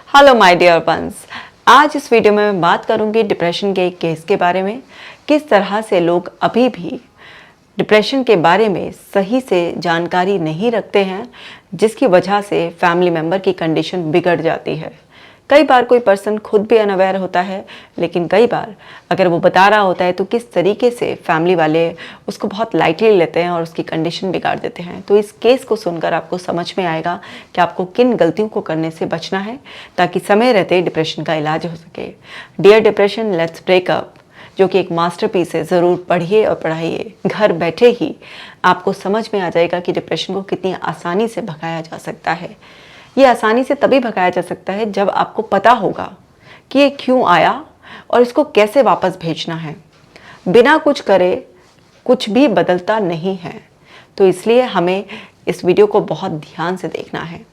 Hello my dear ones. आज इस video में मैं बात करूंगी डिप्रेशन के एक केस के बारे में। किस तरह से लोग अभी भी डिप्रेशन के बारे में सही से जानकारी नहीं रखते हैं, जिसकी वजह से फैमिली मेम्बर की कंडीशन बिगड़ जाती है। कई बार कोई पर्सन खुद भी अनअवेयर होता है, लेकिन कई बार अगर वो बता रहा होता है तो किस तरीके से फैमिली वाले उसको बहुत लाइटली लेते हैं और उसकी कंडीशन बिगाड़ देते हैं। तो इस केस को सुनकर आपको समझ में आएगा कि आपको किन गलतियों को करने से बचना है ताकि समय रहते डिप्रेशन का इलाज हो सके। Dear depression, let's break up, जो कि एक मास्टरपीस है, ज़रूर पढ़िए और पढ़ाइए। घर बैठे ही आपको समझ में आ जाएगा कि डिप्रेशन को कितनी आसानी से भगाया जा सकता है। ये आसानी से तभी भगाया जा सकता है जब आपको पता होगा कि ये क्यों आया और इसको कैसे वापस भेजना है। बिना कुछ करे कुछ भी बदलता नहीं है, तो इसलिए हमें इस वीडियो को बहुत ध्यान से देखना है।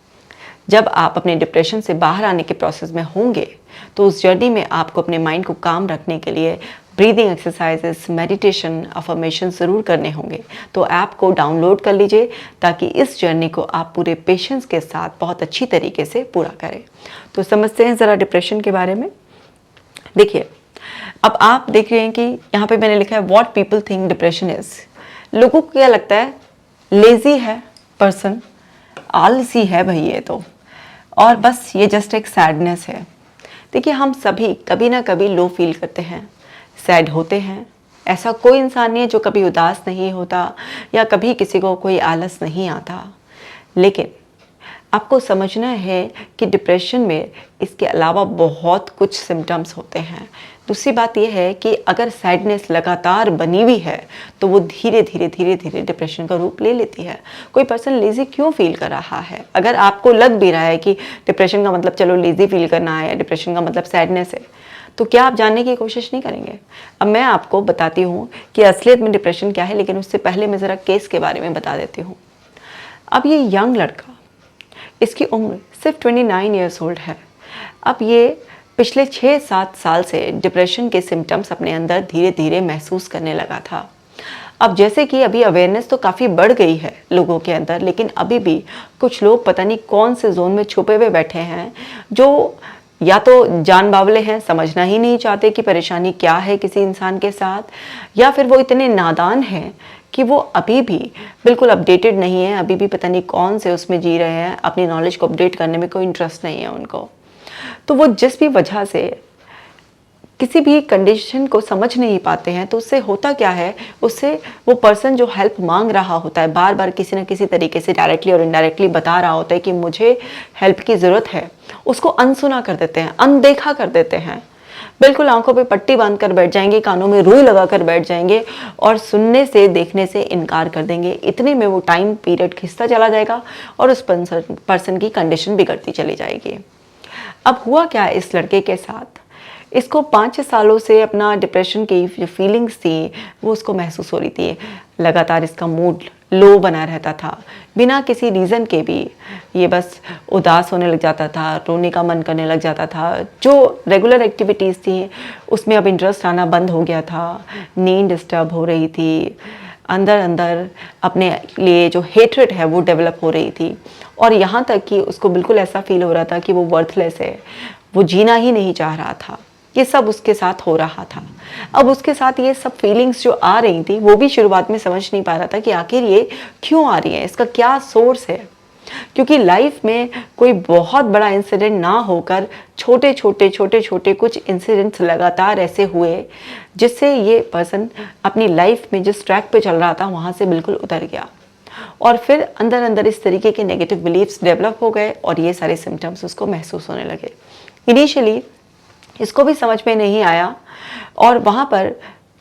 जब आप अपने डिप्रेशन से बाहर आने के प्रोसेस में होंगे तो उस जर्नी में आपको अपने माइंड को काम रखने के लिए ब्रीदिंग एक्सरसाइजेस, मेडिटेशन, अफर्मेशन ज़रूर करने होंगे। तो ऐप को डाउनलोड कर लीजिए ताकि इस जर्नी को आप पूरे पेशेंस के साथ बहुत अच्छी तरीके से पूरा करें। तो समझते हैं ज़रा डिप्रेशन के बारे में। देखिए, अब आप देख रहे हैं कि यहाँ पे मैंने लिखा है what people think depression is. लोगों को क्या लगता है? लेज़ी है पर्सन, आलसी है भाई ये तो, और बस ये जस्ट एक सैडनेस है। देखिए, हम सभी कभी ना कभी लो फील करते हैं, सैड होते हैं। ऐसा कोई इंसान नहीं है जो कभी उदास नहीं होता या कभी किसी को कोई आलस नहीं आता। लेकिन आपको समझना है कि डिप्रेशन में इसके अलावा बहुत कुछ सिम्टम्स होते हैं। दूसरी बात यह है कि अगर सैडनेस लगातार बनी हुई है तो वो धीरे धीरे डिप्रेशन का रूप ले लेती है। कोई पर्सन लेज़ी क्यों फील कर रहा है? अगर आपको लग भी रहा है कि डिप्रेशन का मतलब चलो लेज़ी फील करना है, डिप्रेशन का मतलब सैडनेस है, तो क्या आप जानने की कोशिश नहीं करेंगे? अब मैं आपको बताती हूँ कि असलियत में डिप्रेशन क्या है, लेकिन उससे पहले मैं ज़रा केस के बारे में बता देती हूँ। अब ये यंग लड़का, इसकी उम्र सिर्फ 29 ईयर्स ओल्ड है। अब ये पिछले 6-7 साल से डिप्रेशन के सिम्टम्स अपने अंदर धीरे धीरे महसूस करने लगा था। अब जैसे कि अभी अवेयरनेस तो काफ़ी बढ़ गई है लोगों के अंदर, लेकिन अभी भी कुछ लोग पता नहीं कौन से जोन में छुपे हुए बैठे हैं, जो या तो जान बावले हैं, समझना ही नहीं चाहते कि परेशानी क्या है किसी इंसान के साथ, या फिर वो इतने नादान हैं कि वो अभी भी बिल्कुल अपडेटेड नहीं है, अभी भी पता नहीं कौन से उसमें जी रहे हैं, अपनी नॉलेज को अपडेट करने में कोई इंटरेस्ट नहीं है उनको। तो वो जिस भी वजह से किसी भी कंडीशन को समझ नहीं पाते हैं, तो उससे होता क्या है, उससे वो पर्सन जो हेल्प मांग रहा होता है, बार बार किसी न किसी तरीके से डायरेक्टली और इनडायरेक्टली बता रहा होता है कि मुझे हेल्प की ज़रूरत है, उसको अनसुना कर देते हैं, अनदेखा कर देते हैं। बिल्कुल आंखों पे पट्टी बांध कर बैठ जाएंगे, कानों में रुई लगा कर बैठ जाएंगे और सुनने से, देखने से इनकार कर देंगे। इतने में वो टाइम पीरियड खिंचता चला जाएगा और उस पर्सन की कंडीशन बिगड़ती चली जाएगी। अब हुआ क्या इस लड़के के साथ? इसको 5-6 सालों से अपना डिप्रेशन की जो फीलिंग्स थी वो उसको महसूस हो रही थी। लगातार इसका मूड लो बना रहता था, बिना किसी रीज़न के भी ये बस उदास होने लग जाता था, रोने का मन करने लग जाता था। जो रेगुलर एक्टिविटीज़ थी उसमें अब इंटरेस्ट आना बंद हो गया था, नींद डिस्टर्ब हो रही थी, अंदर अंदर अपने लिए जो हेट्रेड है वो डेवलप हो रही थी, और यहाँ तक कि उसको बिल्कुल ऐसा फील हो रहा था कि वो वर्थलेस है, वो जीना ही नहीं चाह रहा था। ये सब उसके साथ हो रहा था। अब उसके साथ ये सब फीलिंग्स जो आ रही थी वो भी शुरुआत में समझ नहीं पा रहा था कि आखिर ये क्यों आ रही है, इसका क्या सोर्स है। क्योंकि लाइफ में कोई बहुत बड़ा इंसिडेंट ना होकर छोटे छोटे कुछ इंसिडेंट्स लगातार ऐसे हुए जिससे ये पर्सन अपनी लाइफ में जिस ट्रैक पे चल रहा था वहाँ से बिल्कुल उतर गया, और फिर अंदर अंदर इस तरीके के नेगेटिव बिलीफ्स डेवलप हो गए और ये सारे सिम्टम्स उसको महसूस होने लगे। इनिशियली इसको भी समझ में नहीं आया और वहाँ पर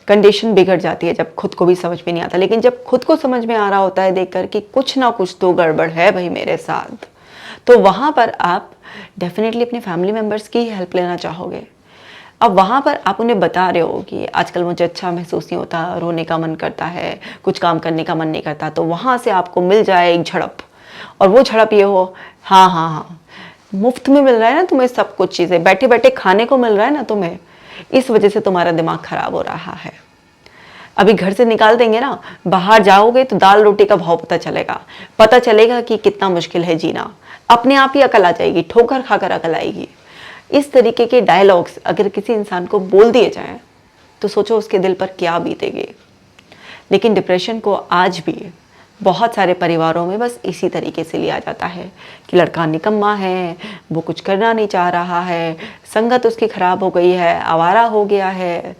कंडीशन बिगड़ जाती है जब खुद को भी समझ में नहीं आता। लेकिन जब खुद को समझ में आ रहा होता है देखकर कि कुछ ना कुछ तो गड़बड़ है भाई मेरे साथ, तो वहाँ पर आप डेफिनेटली अपने फैमिली मेम्बर्स की हेल्प लेना चाहोगे। अब वहाँ पर आप उन्हें बता रहे हो कि आजकल मुझे अच्छा महसूस नहीं होता, रोने का मन करता है, कुछ काम करने का मन नहीं करता, तो वहाँ से आपको मिल जाए एक झड़प, और वो झड़प ये हो, हाँ, मुफ्त में मिल रहा है ना तुम्हें सब कुछ चीज़ें, बैठे बैठे खाने को मिल रहा है ना तुम्हें, इस वजह से तुम्हारा दिमाग खराब हो रहा है। अभी घर से निकाल देंगे ना, बाहर जाओगे तो दाल रोटी का भाव पता चलेगा कि कितना मुश्किल है जीना। अपने आप ही अकल आ जाएगी, ठोकर खाकर अकल आएगी। इस तरीके के डायलॉग्स अगर किसी इंसान को बोल दिए जाएं तो सोचो उसके दिल पर क्या बीतेगी। लेकिन डिप्रेशन को आज भी बहुत सारे परिवारों में बस इसी तरीके से लिया जाता है कि लड़का निकम्मा है, वो कुछ करना नहीं चाह रहा है, संगत उसकी खराब हो गई है, आवारा हो गया है।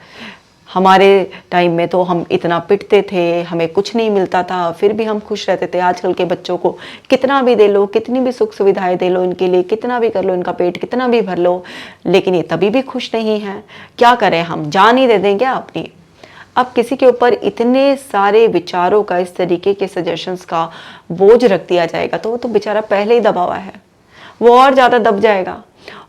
हमारे टाइम में तो हम इतना पिटते थे, हमें कुछ नहीं मिलता था, फिर भी हम खुश रहते थे। आजकल के बच्चों को कितना भी दे लो, कितनी भी सुख सुविधाएं दे लो इनके लिए, कितना भी कर लो, इनका पेट कितना भी भर लो, लेकिन ये तभी भी खुश नहीं है। क्या करें, हम जान ही दे दें क्या अपनी? अब किसी के ऊपर इतने सारे विचारों का, इस तरीके के सजेशंस का बोझ रख दिया जाएगा तो वो तो बेचारा पहले ही दबा हुआ है, वो और ज़्यादा दब जाएगा।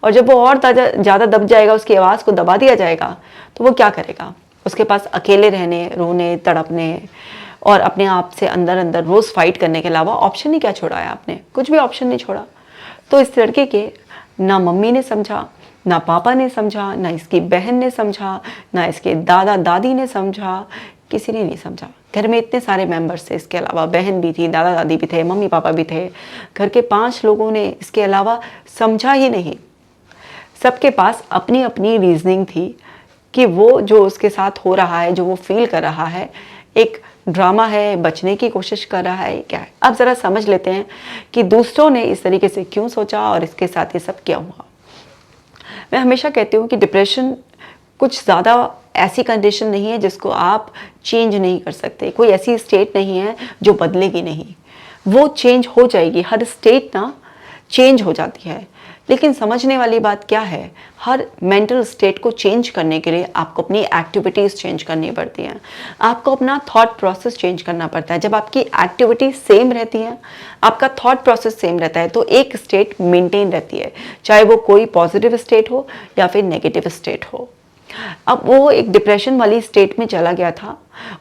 और जब वो और ज़्यादा दब जाएगा, उसकी आवाज़ को दबा दिया जाएगा, तो वो क्या करेगा? उसके पास अकेले रहने, रोने, तड़पने और अपने आप से अंदर अंदर रोज़ फाइट करने के अलावा ऑप्शन ही क्या छोड़ा है आपने? कुछ भी ऑप्शन नहीं छोड़ा। तो इस लड़के के ना मम्मी ने समझा, ना पापा ने समझा, ना इसकी बहन ने समझा, ना इसके दादा दादी ने समझा, किसी ने नहीं समझा। घर में इतने सारे मेंबर्स थे, इसके अलावा बहन भी थी, दादा दादी भी थे, मम्मी पापा भी थे, घर के 5 लोगों ने इसके अलावा समझा ही नहीं। सबके पास अपनी अपनी रीजनिंग थी कि वो जो उसके साथ हो रहा है, जो वो फील कर रहा है, एक ड्रामा है, बचने की कोशिश कर रहा है, क्या है। अब ज़रा समझ लेते हैं कि दूसरों ने इस तरीके से क्यों सोचा और इसके साथ ये सब क्या हुआ। मैं हमेशा कहती हूँ कि डिप्रेशन कुछ ज़्यादा ऐसी कंडीशन नहीं है जिसको आप चेंज नहीं कर सकते। कोई ऐसी स्टेट नहीं है जो बदलेगी नहीं, वो चेंज हो जाएगी। हर स्टेट ना चेंज हो जाती है, लेकिन समझने वाली बात क्या है, हर मेंटल स्टेट को चेंज करने के लिए आपको अपनी एक्टिविटीज़ चेंज करनी पड़ती हैं, आपको अपना थॉट प्रोसेस चेंज करना पड़ता है। जब आपकी एक्टिविटीज सेम रहती हैं, आपका थॉट प्रोसेस सेम रहता है, तो एक स्टेट मेंटेन रहती है, चाहे वो कोई पॉजिटिव स्टेट हो या फिर नेगेटिव स्टेट हो। अब वो एक डिप्रेशन वाली स्टेट में चला गया था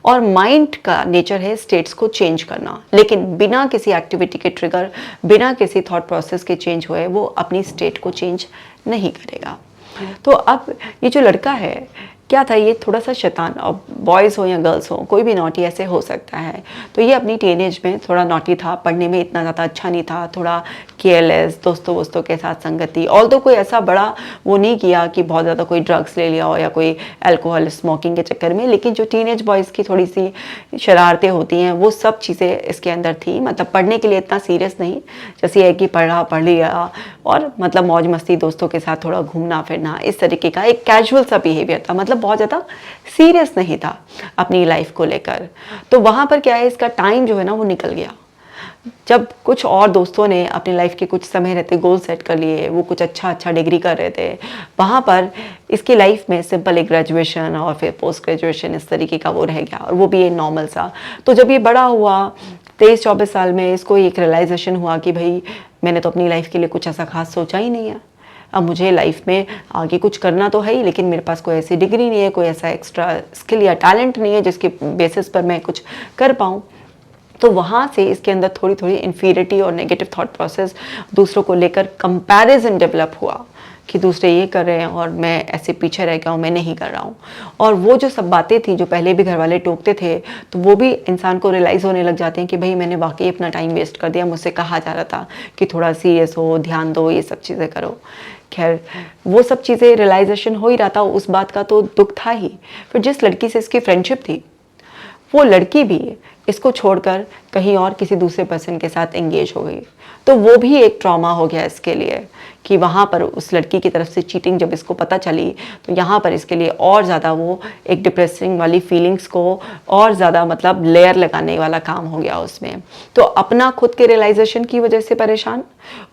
और माइंड का नेचर है स्टेट्स को चेंज करना, लेकिन बिना किसी एक्टिविटी के ट्रिगर, बिना किसी थॉट प्रोसेस के चेंज हुए वो अपनी स्टेट को चेंज नहीं करेगा। तो अब ये जो लड़का है, क्या था, ये थोड़ा सा शैतान, अब बॉयज़ हो या गर्ल्स हो, कोई भी नॉटी ऐसे हो सकता है। तो ये अपनी टीनेज में थोड़ा नॉटी था, पढ़ने में इतना ज़्यादा अच्छा नहीं था, थोड़ा केयरलेस, दोस्तों वोस्तों के साथ संगति, ऑल तो कोई ऐसा बड़ा वो नहीं किया कि बहुत ज़्यादा कोई ड्रग्स ले लिया हो या कोई अल्कोहल स्मोकिंग के चक्कर में, लेकिन जो टीनेज बॉयज़ की थोड़ी सी शरारतें होती हैं वो सब चीज़ें इसके अंदर थी। मतलब पढ़ने के लिए इतना सीरियस नहीं, जैसे ये कि पढ़ लिया और मतलब मौज मस्ती, दोस्तों के साथ थोड़ा घूमना फिरना, इस तरीके का एक कैजुअल सा बिहेवियर था। मतलब बहुत ज़्यादा सीरियस नहीं था अपनी लाइफ को लेकर। तो वहाँ पर क्या है, इसका टाइम जो है ना वो निकल गया। जब कुछ और दोस्तों ने अपनी लाइफ के कुछ समय रहते गोल सेट कर लिए, वो कुछ अच्छा डिग्री कर रहे थे, वहाँ पर इसकी लाइफ में सिंपल एक ग्रेजुएशन और फिर पोस्ट ग्रेजुएशन इस तरीके का वो रह गया, और वो भी ये नॉर्मल सा। तो जब ये बड़ा हुआ 23-24 साल में, इसको एक रियलाइजेशन हुआ कि भाई मैंने तो अपनी लाइफ के लिए कुछ ऐसा खास सोचा ही नहीं है। अब मुझे लाइफ में आगे कुछ करना तो है ही, लेकिन मेरे पास कोई ऐसी डिग्री नहीं है, कोई ऐसा एक्स्ट्रा स्किल या टैलेंट नहीं है जिसके बेसिस पर मैं कुछ कर पाऊँ। तो वहाँ से इसके अंदर थोड़ी थोड़ी इन्फीरिटी और नेगेटिव थॉट प्रोसेस, दूसरों को लेकर कंपैरिजन डेवलप हुआ कि दूसरे ये कर रहे हैं और मैं ऐसे पीछे रह गया हूँ, मैं नहीं कर रहा हूँ। और वो जो सब बातें थी जो पहले भी घर वाले टोकते थे, तो वो भी इंसान को रियलाइज़ होने लग जाते हैं कि भाई मैंने वाकई अपना टाइम वेस्ट कर दिया। मुझसे कहा जा रहा था कि थोड़ा सीरियस हो, ध्यान दो, ये सब चीज़ें करो। खैर वो सब चीज़ें रियलाइजेशन हो ही रहा था, उस बात का तो दुख था ही। फिर जिस लड़की से इसकी फ्रेंडशिप थी, वो लड़की भी इसको छोड़कर कहीं और किसी दूसरे पर्सन के साथ एंगेज हो गई। तो वो भी एक ट्रॉमा हो गया इसके लिए कि वहाँ पर उस लड़की की तरफ से चीटिंग जब इसको पता चली, तो यहाँ पर इसके लिए और ज़्यादा वो एक डिप्रेसिंग वाली फीलिंग्स को और ज़्यादा मतलब लेयर लगाने वाला काम हो गया उसमें। तो अपना खुद के रियलाइजेशन की वजह से परेशान,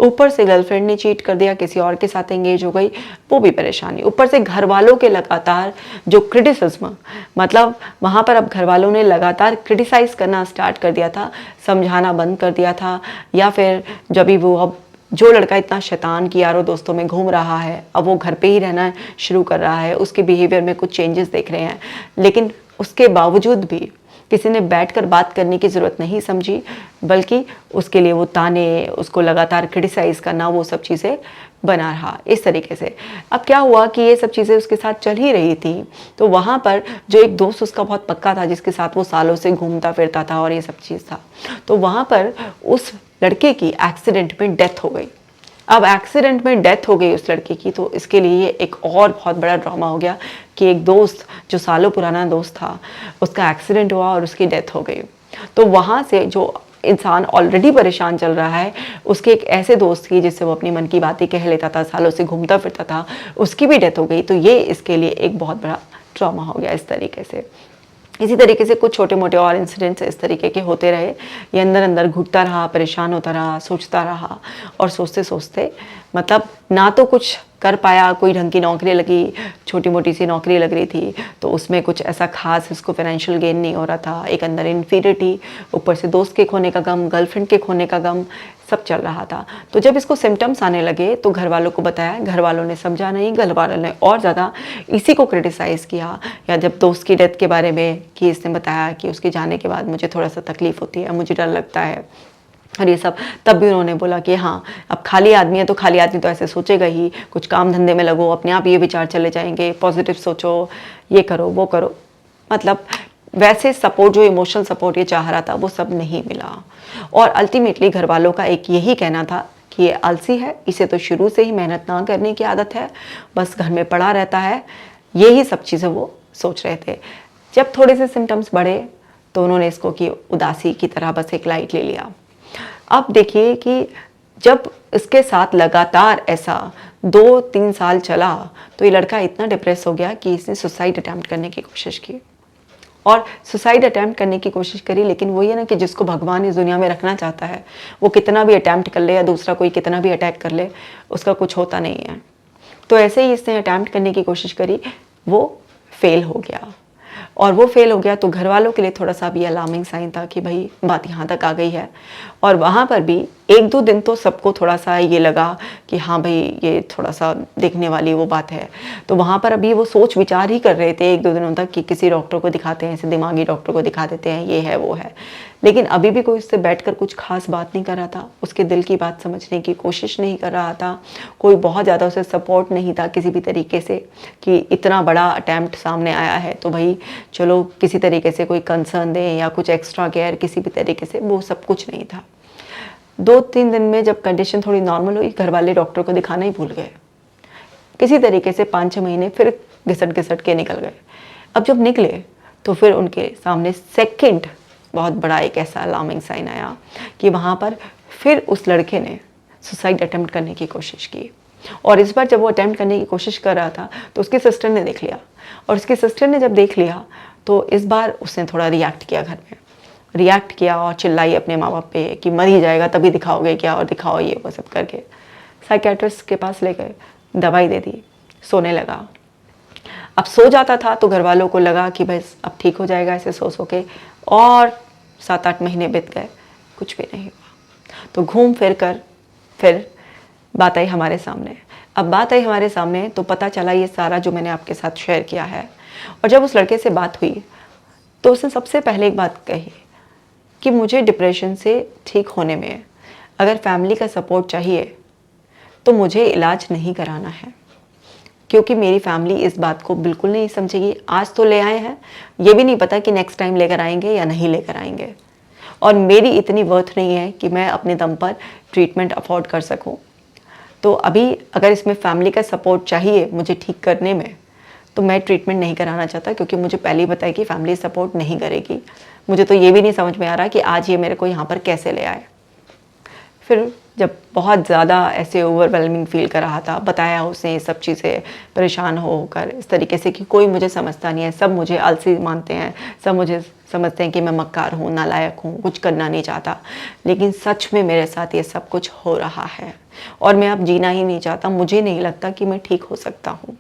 ऊपर से गर्लफ्रेंड ने चीट कर दिया, किसी और के साथ एंगेज हो गई, वो भी परेशानी, ऊपर से घर वालों के लगातार जो क्रिटिसिज्म, मतलब वहाँ पर अब घर वालों ने लगातार क्रिटिसाइज़ करना स्टार्ट कर दिया था, समझाना बंद कर दिया था। या फिर जब भी वो, अब जो लड़का इतना शैतान की यारों दोस्तों में घूम रहा है, अब वो घर पे ही रहना शुरू कर रहा है, उसके बिहेवियर में कुछ चेंजेस देख रहे हैं, लेकिन उसके बावजूद भी किसी ने बैठकर बात करने की ज़रूरत नहीं समझी, बल्कि उसके लिए वो ताने, उसको लगातार क्रिटिसाइज़ करना, वो सब चीज़ें बना रहा इस तरीके से। अब क्या हुआ कि ये सब चीज़ें उसके साथ चल ही रही थी, तो वहाँ पर जो एक दोस्त उसका बहुत पक्का था, जिसके साथ वो सालों से घूमता फिरता था और ये सब चीज़ था, तो वहाँ पर उस लड़के की एक्सीडेंट में डेथ हो गई। अब एक्सीडेंट में डेथ हो गई उस लड़के की, तो इसके लिए एक और बहुत बड़ा ड्रामा हो गया कि एक दोस्त जो सालों पुराना दोस्त था, उसका एक्सीडेंट हुआ और उसकी डेथ हो गई। तो वहाँ से जो इंसान ऑलरेडी परेशान चल रहा है, उसके एक ऐसे दोस्त की जिससे वो अपनी मन की बातें कह लेता था, सालों से घूमता फिरता था, उसकी भी डेथ हो गई। तो ये इसके लिए एक बहुत बड़ा ट्रॉमा हो गया इस तरीके से। इसी तरीके से कुछ छोटे मोटे और इंसिडेंट्स इस तरीके के होते रहे। ये अंदर अंदर घुटता रहा, परेशान होता रहा, सोचता रहा, और सोचते सोचते मतलब ना तो कुछ कर पाया, कोई ढंग की नौकरी लगी, छोटी मोटी सी नौकरी लग रही थी, तो उसमें कुछ ऐसा खास इसको फाइनेंशियल गेन नहीं हो रहा था। एक अंदर इन्फीरियरिटी, ऊपर से दोस्त के खोने का गम, गर्लफ्रेंड के खोने का गम, सब चल रहा था। तो जब इसको सिम्टम्स आने लगे तो घर वालों को बताया, घर वालों ने समझा नहीं, घर वालों ने और ज़्यादा इसी को क्रिटिसाइज़ किया। या जब दोस्त की डेथ के बारे में कि इसने बताया कि उसके जाने के बाद मुझे थोड़ा सा तकलीफ़ होती है, मुझे डर लगता है और ये सब, तब भी उन्होंने बोला कि हाँ, अब खाली आदमी है तो खाली आदमी तो ऐसे सोचेगा ही, कुछ काम धंधे में लगो, अपने आप ये विचार चले जाएंगे, पॉजिटिव सोचो, ये करो वो करो। मतलब वैसे सपोर्ट, जो इमोशनल सपोर्ट ये चाह रहा था, वो सब नहीं मिला। और अल्टीमेटली घर वालों का एक यही कहना था कि ये आलसी है, इसे तो शुरू से ही मेहनत ना करने की आदत है, बस घर में पड़ा रहता है, यही सब चीज़ें वो सोच रहे थे। जब थोड़े से सिम्टम्स बढ़े तो उन्होंने इसको कि उदासी की तरह बस एक लाइट ले लिया। अब देखिए कि जब इसके साथ लगातार ऐसा 2-3 साल चला तो ये लड़का इतना डिप्रेस हो गया कि इसने सुसाइड अटैम्प्ट करने की कोशिश की। और सुसाइड अटैम्प्ट करने की कोशिश करी, लेकिन वही है ना कि जिसको भगवान इस दुनिया में रखना चाहता है, वो कितना भी अटैम्प्ट कर ले या दूसरा कोई कितना भी अटैक कर ले, उसका कुछ होता नहीं है। तो ऐसे ही इसने अटैम्प्ट करने की कोशिश करी, वो फेल हो गया। और वो फेल हो गया तो घर वालों के लिए थोड़ा सा भी अलार्मिंग साइन था कि भाई बात यहाँ तक आ गई है। और वहाँ पर भी 1-2 दिन तो सबको थोड़ा सा ये लगा कि हाँ भाई ये थोड़ा सा देखने वाली वो बात है। तो वहाँ पर अभी वो सोच विचार ही कर रहे थे 1-2 दिनों तक कि किसी डॉक्टर को दिखाते हैं, ऐसे दिमागी डॉक्टर को दिखा देते हैं, ये है वो है। लेकिन अभी भी कोई उससे बैठकर कुछ खास बात नहीं कर रहा था, उसके दिल की बात समझने की कोशिश नहीं कर रहा था, कोई बहुत ज़्यादा उसे सपोर्ट नहीं था किसी भी तरीके से कि इतना बड़ा अटैम्प्ट सामने आया है तो भाई चलो किसी तरीके से कोई कंसर्न दें या कुछ एक्स्ट्रा केयर किसी भी तरीके से, वो सब कुछ नहीं था। 2-3 दिन में जब कंडीशन थोड़ी नॉर्मल हुई, घर वाले डॉक्टर को दिखाना ही भूल गए। किसी तरीके से 5-6 महीने फिर घिसट घिसट के निकल गए। अब जब निकले तो फिर उनके सामने सेकंड बहुत बड़ा एक ऐसा अलार्मिंग साइन आया कि वहाँ पर फिर उस लड़के ने सुसाइड अटेम्प्ट करने की कोशिश की। और इस बार जब वो अटेम्प्ट करने की कोशिश कर रहा था तो उसकी सिस्टर ने देख लिया, और उसकी सिस्टर ने जब देख लिया तो इस बार उसने थोड़ा रिएक्ट किया, घर में रिएक्ट किया और चिल्लाई अपने माँ बाप पे कि मर ही जाएगा तभी दिखाओगे क्या, और दिखाओ ये वो सब करके। साइकेट्रिस्ट के पास ले गए, दवाई दे दी, सोने लगा। अब सो जाता था तो घर वालों को लगा कि बस अब ठीक हो जाएगा ऐसे सो सो के, और 7-8 महीने बीत गए, कुछ भी नहीं हुआ। तो घूम फिर कर फिर बात आई हमारे सामने। अब बात आई हमारे सामने तो पता चला ये सारा जो मैंने आपके साथ शेयर किया है। और जब उस लड़के से बात हुई तो उसने सबसे पहले एक बात कही कि मुझे डिप्रेशन से ठीक होने में अगर फैमिली का सपोर्ट चाहिए तो मुझे इलाज नहीं कराना है, क्योंकि मेरी फैमिली इस बात को बिल्कुल नहीं समझेगी। आज तो ले आए हैं, ये भी नहीं पता कि नेक्स्ट टाइम लेकर आएंगे या नहीं लेकर आएंगे, और मेरी इतनी वर्थ नहीं है कि मैं अपने दम पर ट्रीटमेंट अफोर्ड कर सकूं। तो अभी अगर इसमें फैमिली का सपोर्ट चाहिए मुझे ठीक करने में, तो मैं ट्रीटमेंट नहीं कराना चाहता, क्योंकि मुझे पहले ही पता है कि फैमिली सपोर्ट नहीं करेगी। मुझे तो ये भी नहीं समझ में आ रहा कि आज ये मेरे को यहाँ पर कैसे ले आए। फिर जब बहुत ज़्यादा ऐसे ओवरवेलमिंग फील कर रहा था, बताया उसने सब चीज़ें, परेशान होकर इस तरीके से कि कोई मुझे समझता नहीं है, सब मुझे आलसी मानते हैं, सब मुझे समझते हैं कि मैं मक्कार हूँ, नालायक हूँ, कुछ करना नहीं चाहता। लेकिन सच में मेरे साथ ये सब कुछ हो रहा है और मैं अब जीना ही नहीं चाहता। मुझे नहीं लगता कि मैं ठीक हो सकता हूँ,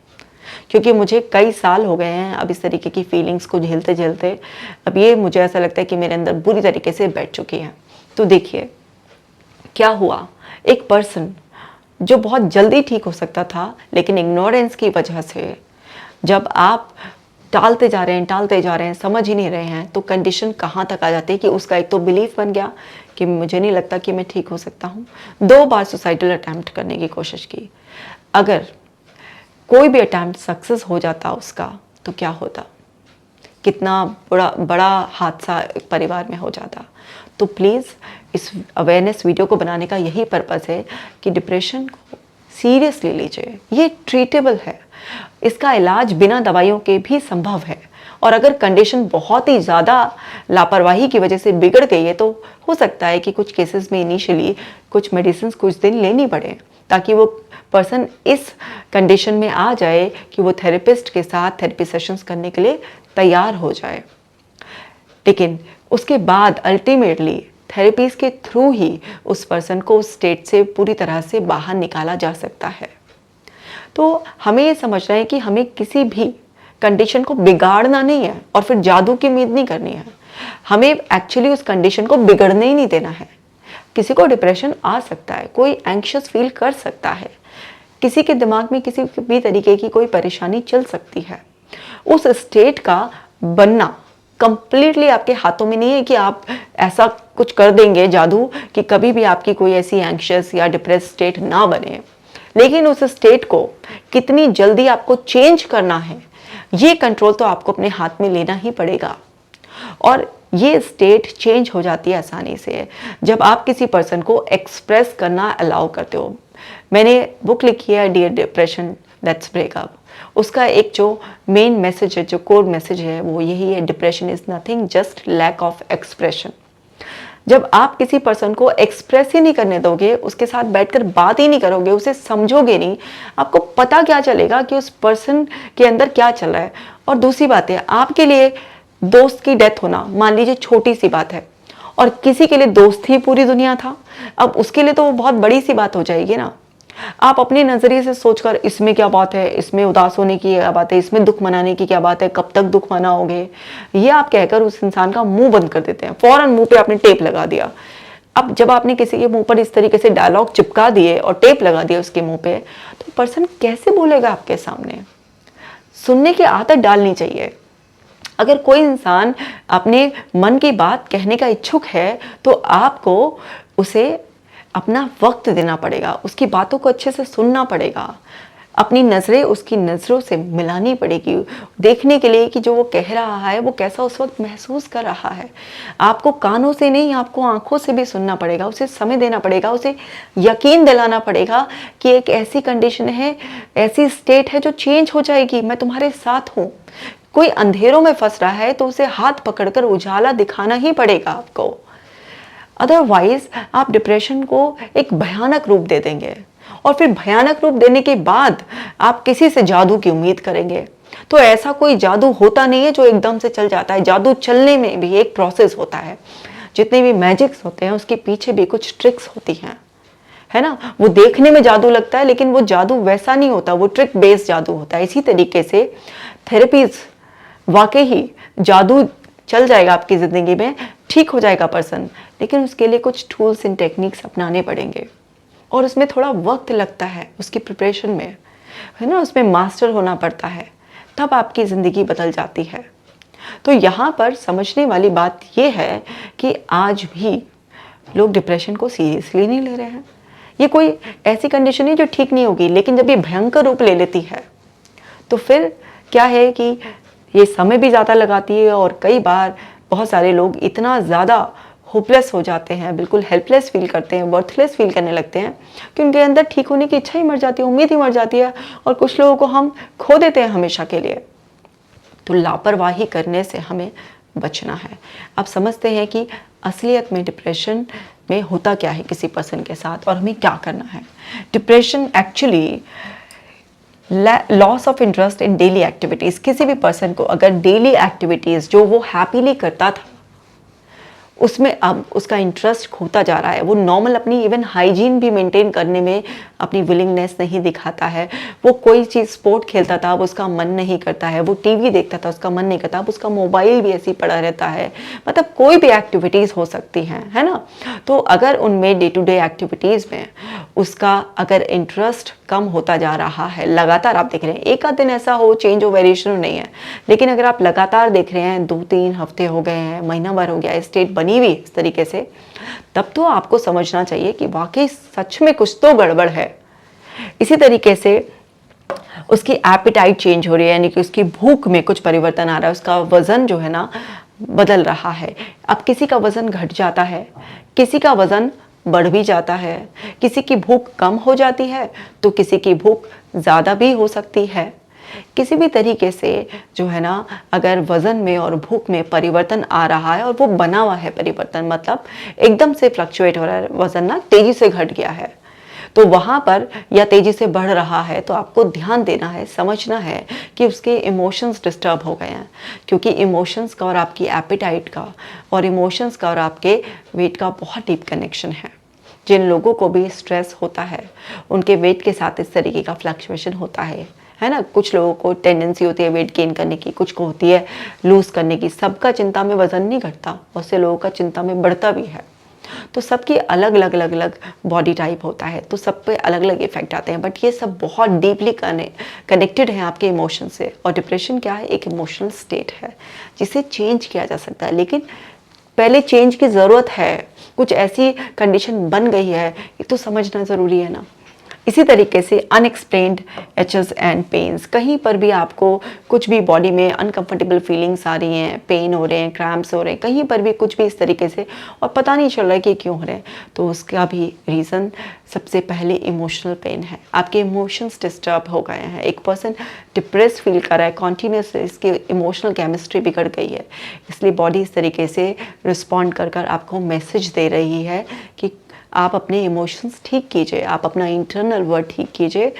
क्योंकि मुझे कई साल हो गए हैं अब इस तरीके की फीलिंग्स को झेलते झेलते। अब ये मुझे ऐसा लगता है कि मेरे अंदर बुरी तरीके से बैठ चुकी है। तो देखिए क्या हुआ, एक पर्सन जो बहुत जल्दी ठीक हो सकता था, लेकिन इग्नोरेंस की वजह से जब आप टालते जा रहे हैं, समझ ही नहीं रहे हैं, तो कंडीशन कहाँ तक आ जाती है कि उसका एक तो बिलीफ बन गया कि मुझे नहीं लगता कि मैं ठीक हो सकता हूँ। 2 बार सुसाइडल अटैम्प्ट करने की कोशिश की। अगर कोई भी अटैम्प्ट सक्सेस हो जाता उसका तो क्या होता, कितना बड़ा हादसा परिवार में हो जाता। तो प्लीज़ इस अवेयरनेस वीडियो को बनाने का यही पर्पज़ है कि डिप्रेशन को सीरियसली लीजिए। ये ट्रीटेबल है, इसका इलाज बिना दवाइयों के भी संभव है। और अगर कंडीशन बहुत ही ज़्यादा लापरवाही की वजह से बिगड़ गई है तो हो सकता है कि कुछ केसेस में इनिशियली कुछ मेडिसिन कुछ दिन लेनी पड़े, ताकि वो पर्सन इस कंडीशन में आ जाए कि वो थेरेपिस्ट के साथ थेरेपी सेशंस करने के लिए तैयार हो जाए। लेकिन उसके बाद अल्टीमेटली थेरेपीज के थ्रू ही उस पर्सन को उस स्टेट से पूरी तरह से बाहर निकाला जा सकता है। तो हमें ये समझना है कि हमें किसी भी कंडीशन को बिगाड़ना नहीं है और फिर जादू की उम्मीद नहीं करनी है। हमें एक्चुअली उस कंडीशन को बिगड़ने ही नहीं देना है। किसी को डिप्रेशन आ सकता है, कोई एंग्शियस फील कर सकता है, किसी के दिमाग में किसी भी तरीके की कोई परेशानी चल सकती है। उस स्टेट का बनना कंप्लीटली आपके हाथों में नहीं है कि आप ऐसा कुछ कर देंगे जादू कि कभी भी आपकी कोई ऐसी एंग्शियस या डिप्रेस स्टेट ना बने। लेकिन उस स्टेट को कितनी जल्दी आपको चेंज करना है, ये कंट्रोल तो आपको अपने हाथ में लेना ही पड़ेगा। और ये स्टेट चेंज हो जाती है आसानी से जब आप किसी पर्सन को एक्सप्रेस करना अलाउ करते हो। मैंने बुक लिखी है डियर डिप्रेशन लेट्स ब्रेकअप, उसका एक जो मेन मैसेज है, जो कोर मैसेज है, वो यही है, depression is nothing just lack of expression. जब आप किसी पर्सन को एक्सप्रेस ही नहीं करने दोगे, उसके साथ बैठकर बात ही नहीं करोगे, उसे समझोगे नहीं, आपको पता क्या चलेगा कि उस पर्सन के अंदर क्या चल रहा है। और दूसरी बात है, आपके लिए दोस्त की डेथ होना मान लीजिए छोटी सी बात है, और किसी के लिए दोस्त ही पूरी दुनिया था, अब उसके लिए तो वो बहुत बड़ी सी बात हो जाएगी ना। आप अपने नजरिए से सोचकर इसमें क्या बात है, इसमें उदास होने की क्या बात है, इसमें दुख मनाने की क्या बात है, कब तक दुख मनाओगे, ये आप कहकर उस इंसान का मुंह बंद कर देते हैं। फौरन मुंह पे आपने टेप लगा दिया। अब जब आपने किसी के मुंह पर इस तरीके से डायलॉग चिपका दिए और टेप लगा दिया उसके मुंह पे, तो पर्सन कैसे बोलेगा आपके सामने। सुनने की आदत डालनी चाहिए। अगर कोई इंसान अपने मन की बात कहने का इच्छुक है तो आपको उसे अपना वक्त देना पड़ेगा, उसकी बातों को अच्छे से सुनना पड़ेगा, अपनी नज़रें उसकी नज़रों से मिलानी पड़ेगी, देखने के लिए कि जो वो कह रहा है वो कैसा उस वक्त महसूस कर रहा है। आपको कानों से नहीं, आपको आंखों से भी सुनना पड़ेगा, उसे समय देना पड़ेगा, उसे यकीन दिलाना पड़ेगा कि एक ऐसी कंडीशन है, ऐसी स्टेट है जो चेंज हो जाएगी, मैं तुम्हारे साथ हूँ। कोई अंधेरों में फंस रहा है तो उसे हाथ पकड़कर उजाला दिखाना ही पड़ेगा आपको। अदरवाइज आप डिप्रेशन को एक भयानक रूप दे देंगे, और फिर भयानक रूप देने के बाद आप किसी से जादू की उम्मीद करेंगे। तो ऐसा कोई जादू होता नहीं है जो एकदम से चल जाता है। जादू चलने में भी एक प्रोसेस होता है। जितने भी मैजिक्स होते हैं उसके पीछे भी कुछ ट्रिक्स होती हैं, है ना। वो देखने में जादू लगता है लेकिन वो जादू वैसा नहीं होता, वो ट्रिक बेस्ड जादू होता है। इसी तरीके से थेरेपीज वाकई ही जादू चल जाएगा आपकी ज़िंदगी में, ठीक हो जाएगा पर्सन, लेकिन उसके लिए कुछ टूल्स एंड टेक्निक्स अपनाने पड़ेंगे और उसमें थोड़ा वक्त लगता है, उसकी प्रिपरेशन में, है ना, उसमें मास्टर होना पड़ता है, तब आपकी ज़िंदगी बदल जाती है। तो यहाँ पर समझने वाली बात ये है कि आज भी लोग डिप्रेशन को सीरियसली नहीं ले रहे हैं। ये कोई ऐसी कंडीशन है जो ठीक नहीं होगी, लेकिन जब ये भयंकर रूप ले लेती है तो फिर क्या है कि ये समय भी ज़्यादा लगाती है, और कई बार बहुत सारे लोग इतना ज़्यादा होपलेस हो जाते हैं, बिल्कुल हेल्पलेस फील करते हैं, वर्थलेस फील करने लगते हैं कि उनके अंदर ठीक होने की इच्छा ही मर जाती है, उम्मीद ही मर जाती है, और कुछ लोगों को हम खो देते हैं हमेशा के लिए। तो लापरवाही करने से हमें बचना है। आप समझते हैं कि असलियत में डिप्रेशन में होता क्या है किसी पर्सन के साथ और हमें क्या करना है। Depression actually loss of interest in daily activities. किसी भी पर्सन को अगर डेली एक्टिविटीज़ जो वो हैप्पीली करता था उसमें अब उसका इंटरेस्ट खोता जा रहा है, वो नॉर्मल अपनी इवन हाइजीन भी मेंटेन करने में अपनी विलिंगनेस नहीं दिखाता है, वो कोई चीज़ स्पोर्ट खेलता था अब उसका मन नहीं करता है, वो टीवी देखता था उसका मन नहीं करता, अब उसका मोबाइल भी ऐसे ही पड़ा रहता है। मतलब कोई भी एक्टिविटीज़ हो सकती हैं, है ना। तो अगर उनमें डे टू डे एक्टिविटीज़ में उसका अगर इंटरेस्ट कम होता जा रहा है, लगातार आप देख रहे हैं, एक आध दिन ऐसा हो चेंज हो, वेरिएशन नहीं है, लेकिन अगर आप लगातार देख रहे हैं, 2-3 हफ्ते हो गए हैं, महीना भर हो गया, स्टेट बनी हुई इस तरीके से, तब तो आपको समझना चाहिए कि वाकई सच में कुछ तो गड़बड़ है। इसी तरीके से उसकी एपेटाइट चेंज हो रही है, यानी कि उसकी भूख में कुछ परिवर्तन आ रहा है, उसका वजन जो है ना बदल रहा है। अब किसी का वज़न घट जाता है, किसी का वज़न बढ़ भी जाता है, किसी की भूख कम हो जाती है तो किसी की भूख ज़्यादा भी हो सकती है। किसी भी तरीके से जो है ना, अगर वज़न में और भूख में परिवर्तन आ रहा है और वो बना हुआ है परिवर्तन, मतलब एकदम से फ्लक्चुएट हो रहा है, वज़न ना तेज़ी से घट गया है, तो वहाँ पर या तेज़ी से बढ़ रहा है, तो आपको ध्यान देना है, समझना है कि उसके इमोशंस डिस्टर्ब हो गए हैं। क्योंकि इमोशंस का और आपकी एपेटाइट का और इमोशंस का और आपके वेट का बहुत डीप कनेक्शन है। जिन लोगों को भी स्ट्रेस होता है, उनके वेट के साथ इस तरीके का फ्लक्चुएशन होता है ना। कुछ लोगों को टेंडेंसी होती है वेट गेन करने की, कुछ को होती है लूज़ करने की। सबका चिंता में वज़न नहीं घटता, बहुत से लोगों का चिंता में बढ़ता भी है। तो सबकी अलग अलग अलग अलग बॉडी टाइप होता है, तो सब पे अलग अलग इफेक्ट आते हैं, बट ये सब बहुत डीपली कनेक्टेड है आपके इमोशन से। और डिप्रेशन क्या है? एक इमोशनल स्टेट है जिसे चेंज किया जा सकता है, लेकिन पहले चेंज की ज़रूरत है। कुछ ऐसी कंडीशन बन गई है, ये तो समझना ज़रूरी है ना। इसी तरीके से अनएक्सप्लेन्ड एचेस एंड पेन्स, कहीं पर भी आपको कुछ भी बॉडी में अनकंफर्टेबल फीलिंग्स आ रही हैं, पेन हो रहे हैं, क्रैम्प्स हो रहे हैं, कहीं पर भी कुछ भी इस तरीके से, और पता नहीं चल रहा है कि क्यों हो रहे हैं, तो उसका भी रीज़न सबसे पहले इमोशनल पेन है। आपके इमोशंस डिस्टर्ब हो गए हैं। एक पर्सन डिप्रेस फील कर रहा है कॉन्टीन्यूस, इसकी इमोशनल केमिस्ट्री बिगड़ गई है, इसलिए बॉडी इस तरीके से रिस्पॉन्ड कर कर आपको मैसेज दे रही है कि आप अपने इमोशंस ठीक कीजिए, आप अपना इंटरनल वर्ल्ड ठीक कीजिए।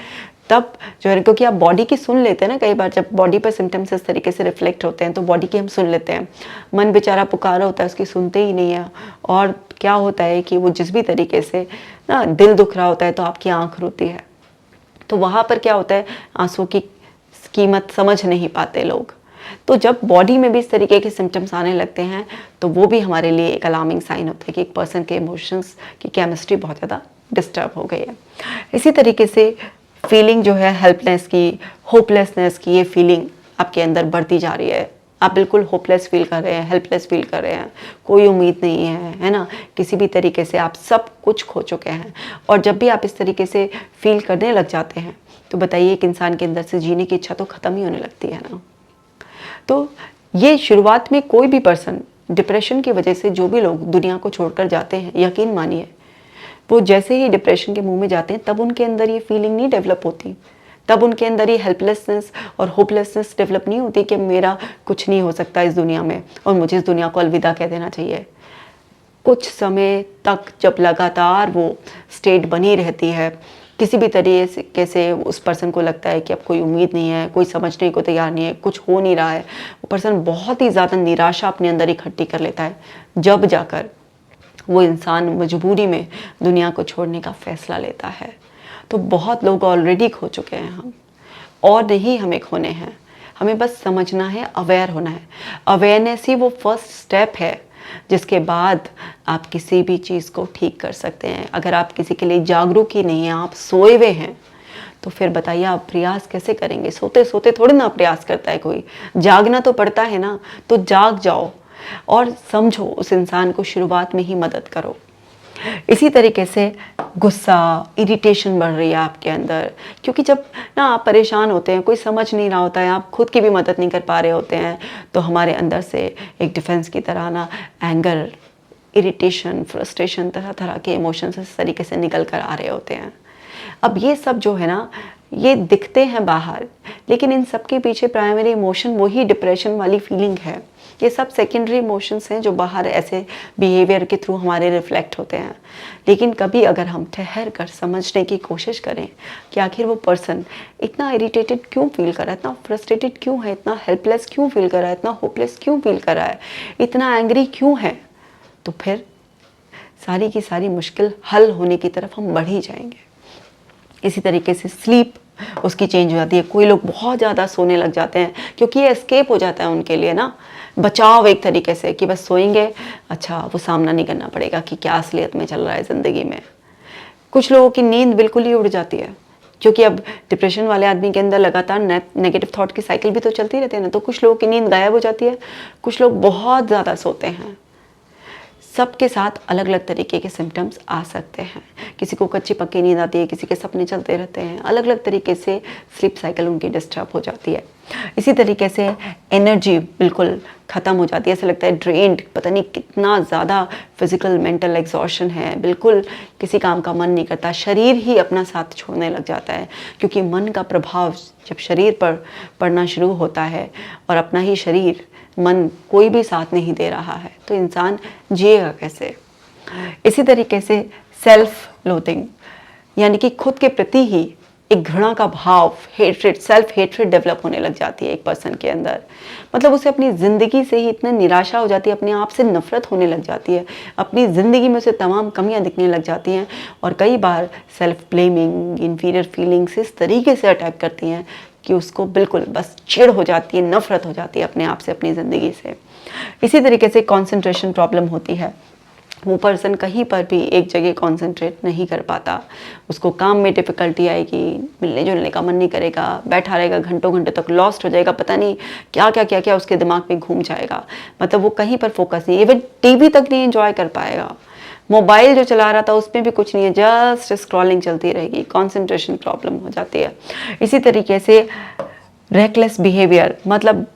तब जो है, क्योंकि आप बॉडी की सुन लेते हैं ना, कई बार जब बॉडी पर सिम्टम्स इस तरीके से रिफ्लेक्ट होते हैं तो बॉडी की हम सुन लेते हैं। मन बेचारा पुकारा होता है, उसकी सुनते ही नहीं है। और क्या होता है कि वो जिस भी तरीके से ना दिल दुख रहा होता है तो आपकी आँख रोती है, तो वहाँ पर क्या होता है, आंसू की कीमत समझ नहीं पाते लोग। तो जब बॉडी में भी इस तरीके के सिम्टम्स आने लगते हैं तो वो भी हमारे लिए एक अलार्मिंग साइन होता है कि एक पर्सन के इमोशंस की केमिस्ट्री बहुत ज़्यादा डिस्टर्ब हो गई है। इसी तरीके से फीलिंग जो है हेल्पलेस की, होपलेसनेस की, ये फीलिंग आपके अंदर बढ़ती जा रही है। आप बिल्कुल होपलेस फील कर रहे हैं, हेल्पलेस फील कर रहे हैं, कोई उम्मीद नहीं है ना, किसी भी तरीके से आप सब कुछ खो चुके हैं। और जब भी आप इस तरीके से फील करने लग जाते हैं तो बताइए, एक इंसान के अंदर से जीने की इच्छा तो ख़त्म ही होने लगती है ना। तो ये शुरुआत में कोई भी पर्सन डिप्रेशन की वजह से, जो भी लोग दुनिया को छोड़कर जाते हैं, यकीन मानिए वो जैसे ही डिप्रेशन के मुंह में जाते हैं तब उनके अंदर ये फीलिंग नहीं डेवलप होती, तब उनके अंदर ये हेल्पलेसनेस और होपलेसनेस डेवलप नहीं होती कि मेरा कुछ नहीं हो सकता इस दुनिया में और मुझे इस दुनिया को अलविदा कह देना चाहिए। कुछ समय तक जब लगातार वो स्टेट बनी रहती है, किसी भी तरीके से उस पर्सन को लगता है कि अब कोई उम्मीद नहीं है, कोई समझने को तैयार नहीं है, कुछ हो नहीं रहा है, वो पर्सन बहुत ही ज़्यादा निराशा अपने अंदर इकट्ठी कर लेता है, जब जाकर वो इंसान मजबूरी में दुनिया को छोड़ने का फैसला लेता है। तो बहुत लोग ऑलरेडी खो चुके हैं हम, और नहीं हमें खोने हैं। हमें बस समझना है, अवेयर होना है। अवेयरनेस ही वो फर्स्ट स्टेप है जिसके बाद आप किसी भी चीज़ को ठीक कर सकते हैं। अगर आप किसी के लिए जागरूक ही नहीं हैं, आप सोए हुए हैं, तो फिर बताइए आप प्रयास कैसे करेंगे? सोते सोते थोड़ी ना प्रयास करता है कोई, जागना तो पड़ता है ना। तो जाग जाओ और समझो, उस इंसान को शुरुआत में ही मदद करो। इसी तरीके से गुस्सा, इरिटेशन बढ़ रही है आपके अंदर, क्योंकि जब ना आप परेशान होते हैं, कोई समझ नहीं रहा होता है, आप खुद की भी मदद नहीं कर पा रहे होते हैं, तो हमारे अंदर से एक डिफेंस की तरह ना एंगर, इरिटेशन, फ्रस्ट्रेशन, तरह तरह के इमोशंस इस तरीके से निकल कर आ रहे होते हैं। अब ये सब जो है ना, ये दिखते हैं बाहर, लेकिन इन सब के पीछे प्राइमरी इमोशन वही डिप्रेशन वाली फीलिंग है। ये सब सेकेंडरी इमोशंस हैं जो बाहर ऐसे बिहेवियर के थ्रू हमारे रिफ्लेक्ट होते हैं। लेकिन कभी अगर हम ठहर कर समझने की कोशिश करें कि आखिर वो पर्सन इतना इरिटेटेड क्यों फील कर रहा है, इतना फ्रस्ट्रेटेड क्यों है, इतना हेल्पलेस क्यों फील कर रहा है, इतना होपलेस क्यों फील कर रहा है, इतना एंग्री क्यों है, तो फिर सारी की सारी मुश्किल हल होने की तरफ हम बढ़ ही जाएंगे। इसी तरीके से स्लीप उसकी चेंज हो जाती है। कोई लोग बहुत ज़्यादा सोने लग जाते हैं क्योंकि ये एस्केप हो जाता है उनके लिए ना, बचाव एक तरीके से, कि बस सोएंगे, अच्छा वो सामना नहीं करना पड़ेगा कि क्या असलियत में चल रहा है ज़िंदगी में। कुछ लोगों की नींद बिल्कुल ही उड़ जाती है, क्योंकि अब डिप्रेशन वाले आदमी के अंदर लगातार नेगेटिव थॉट की साइकिल भी तो चलती रहती है ना, तो कुछ लोगों की नींद गायब हो जाती है। कुछ लोग बहुत ज़्यादा सोते हैं। सबके साथ अलग अलग तरीके के सिम्टम्स आ सकते हैं। किसी को कच्ची पक्की नींद आती है, किसी के सपने चलते रहते हैं, अलग अलग तरीके से स्लीप साइकिल उनकी डिस्टर्ब हो जाती है। इसी तरीके से एनर्जी बिल्कुल ख़त्म हो जाती है, ऐसा लगता है ड्रेन्ड, पता नहीं कितना ज़्यादा फिजिकल मेंटल एग्जॉशन है, बिल्कुल किसी काम का मन नहीं करता, शरीर ही अपना साथ छोड़ने लग जाता है, क्योंकि मन का प्रभाव जब शरीर पर पड़ना शुरू होता है और अपना ही शरीर मन कोई भी साथ नहीं दे रहा है तो इंसान जिएगा कैसे। इसी तरीके से सेल्फ लोथिंग, यानी कि खुद के प्रति ही एक घृणा का भाव, हेट्रेड, सेल्फ हेट्रेड डेवलप होने लग जाती है एक पर्सन के अंदर। मतलब उसे अपनी ज़िंदगी से ही इतना निराशा हो जाती है, अपने आप से नफरत होने लग जाती है, अपनी ज़िंदगी में उसे तमाम कमियां दिखने लग जाती हैं और कई बार सेल्फ ब्लेमिंग, इन्फीरियर फीलिंग्स इस तरीके से अटैक करती हैं कि उसको बिल्कुल बस चिढ़ हो जाती है, नफरत हो जाती है अपने आप से, अपनी ज़िंदगी से। इसी तरीके से कंसंट्रेशन प्रॉब्लम होती है, वो पर्सन कहीं पर भी एक जगह कंसंट्रेट नहीं कर पाता, उसको काम में डिफ़िकल्टी आएगी, मिलने जुलने का मन नहीं करेगा, बैठा रहेगा घंटों घंटे तक, लॉस्ट हो जाएगा, पता नहीं क्या क्या क्या क्या उसके दिमाग में घूम जाएगा। मतलब वो कहीं पर फोकस नहीं, इवन टीवी तक नहीं एंजॉय कर पाएगा, मोबाइल जो चला रहा था उसमें भी कुछ नहीं है, जस्ट स्क्रॉलिंग चलती रहेगी, कंसंट्रेशन प्रॉब्लम हो जाती है। इसी तरीके से रेकलेस बिहेवियर, मतलब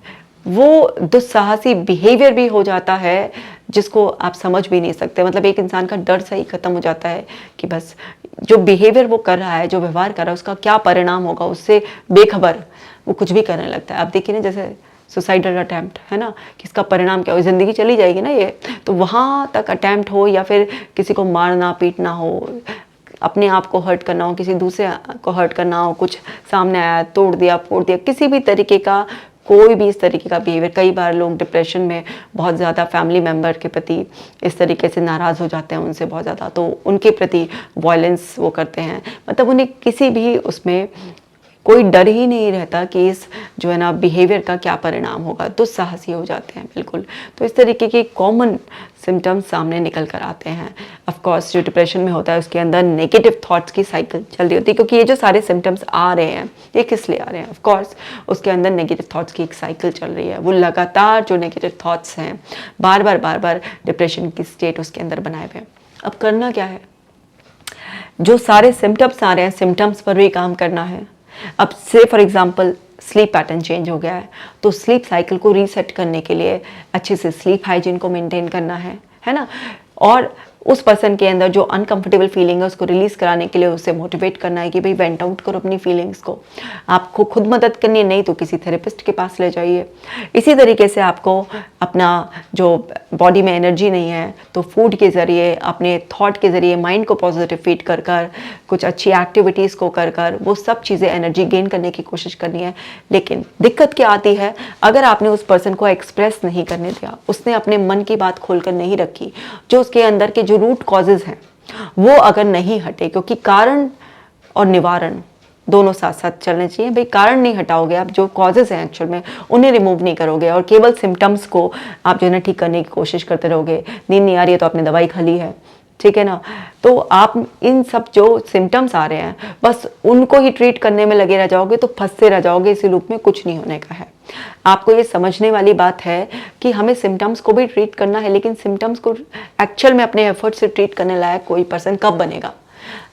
वो दुस्साहसी बिहेवियर भी हो जाता है जिसको आप समझ भी नहीं सकते। मतलब एक इंसान का डर सा ही खत्म हो जाता है कि बस जो बिहेवियर वो कर रहा है, जो व्यवहार कर रहा है, उसका क्या परिणाम होगा, उससे बेखबर वो कुछ भी करने लगता है। आप देखिए ना, जैसे सुसाइडल अटैम्प्ट है ना, कि इसका परिणाम क्या हो, ज़िंदगी चली जाएगी ना ये, तो वहाँ तक अटैम्प्ट हो या फिर किसी को मारना पीटना हो, अपने आप को हर्ट करना हो, किसी दूसरे को हर्ट करना हो, कुछ सामने आया तोड़ दिया फोड़ दिया, किसी भी तरीके का कोई भी इस तरीके का बिहेवियर। कई बार लोग डिप्रेशन में बहुत ज़्यादा फैमिली मेम्बर के प्रति इस तरीके से नाराज़ हो जाते हैं उनसे बहुत ज़्यादा, तो उनके प्रति वायलेंस वो करते हैं। मतलब उन्हें किसी भी उसमें कोई डर ही नहीं रहता कि इस जो है ना बिहेवियर का क्या परिणाम होगा, दुस्साहसी हो जाते हैं बिल्कुल। तो इस तरीके के कॉमन सिम्टम्स सामने निकल कर आते हैं। ऑफ कोर्स जो डिप्रेशन में होता है उसके अंदर नेगेटिव थॉट्स की साइकिल चल रही होती है, क्योंकि ये जो सारे सिम्टम्स आ रहे हैं ये किस लिए आ रहे हैं, ऑफ कोर्स उसके अंदर नेगेटिव थॉट्स की एक साइकिल चल रही है। वो लगातार जो नेगेटिव थॉट्स हैं बार बार डिप्रेशन की स्टेट उसके अंदर बनाए हुए हैं। अब करना क्या है, जो सारे सिम्टम्स आ रहे हैं सिम्टम्स पर भी काम करना है। अब से for example sleep pattern change हो गया है, तो स्लीप साइकिल को रीसेट करने के लिए अच्छे से स्लीप हाइजीन को मेंटेन करना है ना, और उस पर्सन के अंदर जो अनकंफर्टेबल फीलिंग है उसको रिलीज कराने के लिए उसे मोटिवेट करना है कि भाई वेंट आउट करो अपनी फीलिंग्स को। आपको खुद मदद करनी है, नहीं तो किसी थेरेपिस्ट के पास ले जाइए। इसी तरीके से आपको अपना जो बॉडी में एनर्जी नहीं है तो फूड के ज़रिए, अपने थॉट के ज़रिए माइंड को पॉजिटिव फीड कर कर, कुछ अच्छी एक्टिविटीज़ को कर कर वो सब चीज़ें एनर्जी गेन करने की कोशिश करनी है। लेकिन दिक्कत क्या आती है, अगर आपने उस पर्सन को एक्सप्रेस नहीं करने दिया, उसने अपने मन की बात खोलकर नहीं रखी, जो उसके अंदर के जो रूट कॉजेज हैं वो अगर नहीं हटे, क्योंकि कारण और निवारण दोनों साथ साथ चलने चाहिए। भाई कारण नहीं हटाओगे आप, जो कॉजेज हैं एक्चुअल में उन्हें रिमूव नहीं करोगे और केवल सिम्टम्स को आप जो है ना ठीक करने की कोशिश करते रहोगे। नींद नहीं आ रही है तो आपने दवाई खा ली है, ठीक है ना, तो आप इन सब जो सिम्टम्स आ रहे हैं बस उनको ही ट्रीट करने में लगे रह जाओगे तो फंसते रह जाओगे, इसी लूप में कुछ नहीं होने का है। आपको ये समझने वाली बात है कि हमें सिम्टम्स को भी ट्रीट करना है, लेकिन सिम्टम्स को एक्चुअल में अपने एफर्ट से ट्रीट करने लायक कोई पर्सन कब बनेगा,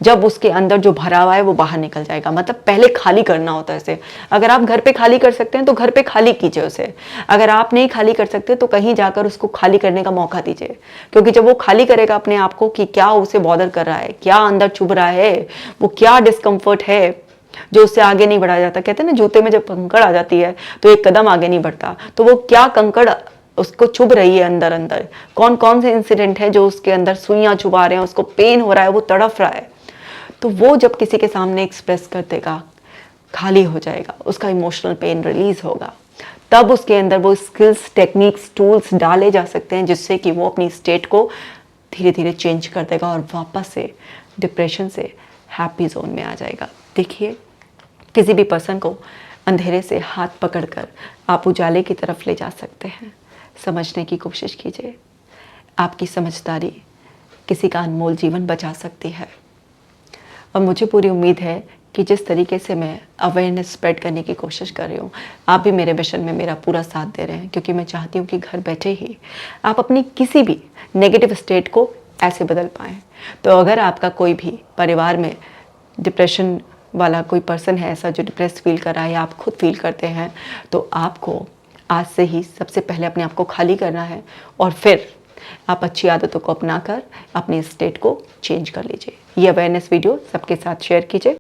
जब उसके अंदर जो भरा हुआ है वो बाहर निकल जाएगा। मतलब पहले खाली करना होता है इसे। अगर आप घर पे खाली कर सकते हैं तो घर पे खाली कीजिए उसे, अगर आप नहीं खाली कर सकते तो कहीं जाकर उसको खाली करने का मौका दीजिए, क्योंकि जब वो खाली करेगा अपने आप को कि क्या उसे बॉदर कर रहा है, क्या अंदर चुभ रहा है, वो क्या डिस्कम्फर्ट है जो उससे आगे नहीं बढ़ा जाता। कहते हैं ना, जूते में जब कंकड़ आ जाती है तो एक कदम आगे नहीं बढ़ता, तो वो क्या कंकड़ उसको चुभ रही है अंदर अंदर, कौन कौन से इंसिडेंट है जो उसके अंदर सुइयां चुभा रहे हैं, उसको पेन हो रहा है, वो तड़फ रहा है, तो वो जब किसी के सामने एक्सप्रेस कर देगा, खाली हो जाएगा, उसका इमोशनल पेन रिलीज होगा, तब उसके अंदर वो स्किल्स, टेक्निक्स, टूल्स डाले जा सकते हैं जिससे कि वो अपनी स्टेट को धीरे धीरे चेंज कर देगा और वापस से डिप्रेशन से हैप्पी जोन में आ जाएगा। देखिए, किसी भी पर्सन को अंधेरे से हाथ पकड़कर आप उजाले की तरफ ले जा सकते हैं। समझने की कोशिश कीजिए, आपकी समझदारी किसी का अनमोल जीवन बचा सकती है। और मुझे पूरी उम्मीद है कि जिस तरीके से मैं अवेयरनेस स्प्रेड करने की कोशिश कर रही हूँ, आप भी मेरे मिशन में मेरा पूरा साथ दे रहे हैं, क्योंकि मैं चाहती हूँ कि घर बैठे ही आप अपनी किसी भी नेगेटिव स्टेट को ऐसे बदल पाएँ। तो अगर आपका कोई भी परिवार में डिप्रेशन वाला कोई पर्सन है ऐसा जो डिप्रेस फील कर रहा है या आप खुद फील करते हैं, तो आपको आज से ही सबसे पहले अपने आप को खाली करना है और फिर आप अच्छी आदतों को अपनाकर अपनी स्टेट को चेंज कर लीजिए। ये अवेयरनेस वीडियो सबके साथ शेयर कीजिए।